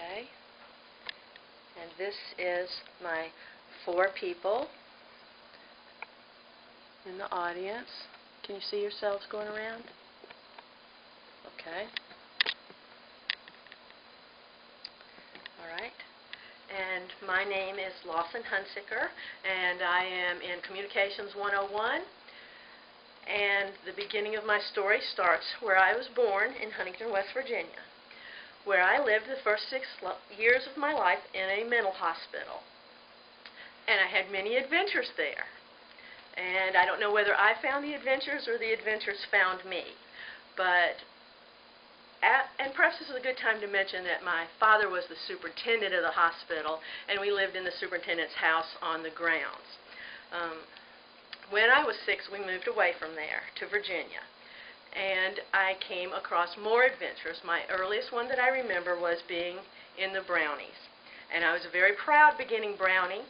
Okay. And this is my 4 people in the audience. Can you see yourselves going around? Okay. All right. And my name is lhunsicker, and I am in Communications 101. And the beginning of my story starts where I was born in Huntington, West Virginia, where I lived the first 6 years of my life in a mental hospital. And I had many adventures there. And I don't know whether I found the adventures or the adventures found me. But and perhaps this is a good time to mention that my father was the superintendent of the hospital, and we lived in the superintendent's house on the grounds. When I was 6, we moved away from there to Virginia, and I came across more adventures. My earliest one that I remember was being in the Brownies, and I was very proud beginning Brownie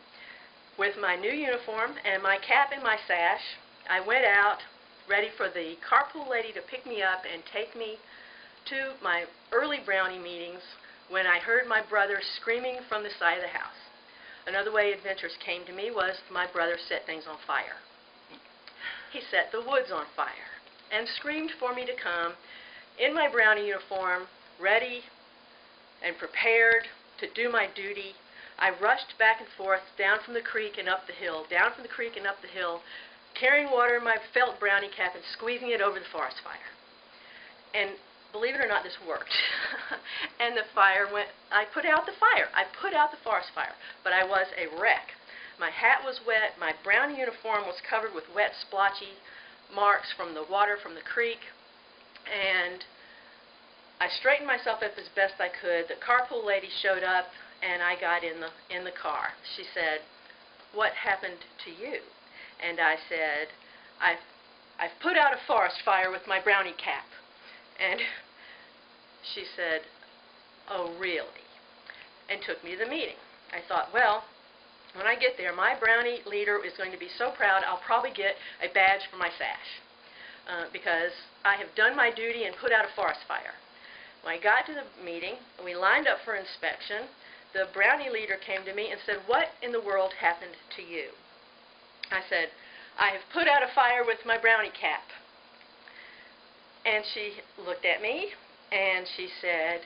with my new uniform and my cap and my sash. I went out ready for the carpool lady to pick me up and take me to my early Brownie meetings when I heard my brother screaming from the side of the house. Another way adventures came to me was my brother set things on fire. He set the woods on fire and screamed for me to come in my Brownie uniform, ready and prepared to do my duty. I rushed back and forth down from the creek and up the hill, down from the creek and up the hill, carrying water in my felt Brownie cap and squeezing it over the forest fire. And believe it or not, this worked. And the fire went, I put out the fire. I put out the forest fire, but I was a wreck. My hat was wet, my Brownie uniform was covered with wet, splotchy marks from the water from the creek, and I straightened myself up as best I could. The carpool lady showed up, and I got in the car. She said, "What happened to you?" And I said, I've put out a forest fire with my Brownie cap." And she said, "Oh, really?" and took me to the meeting. I thought, well, when I get there, my Brownie leader is going to be so proud I'll probably get a badge for my sash because I have done my duty and put out a forest fire. When I got to the meeting, we lined up for inspection. The Brownie leader came to me and said, "What in the world happened to you?" I said, "I have put out a fire with my Brownie cap." And she looked at me and she said,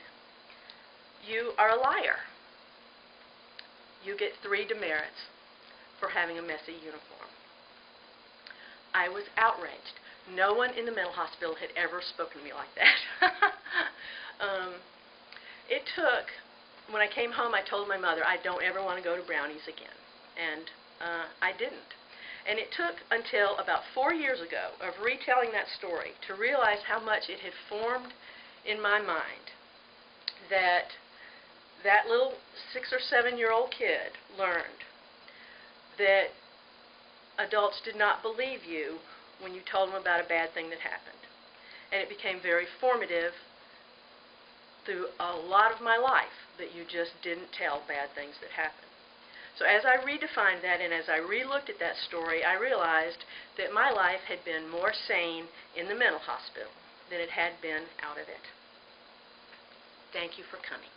"You are a liar. You get 3 demerits for having a messy uniform." I was outraged. No one in the mental hospital had ever spoken to me like that. It took, when I came home, I told my mother, I don't ever want to go to Brownies again. And I didn't. And it took until about 4 years ago of retelling that story to realize how much it had formed in my mind that that little 6 or 7-year-old kid learned that adults did not believe you when you told them about a bad thing that happened. And it became very formative through a lot of my life that you just didn't tell bad things that happened. So as I redefined that and as I re-looked at that story, I realized that my life had been more sane in the mental hospital than it had been out of it. Thank you for coming.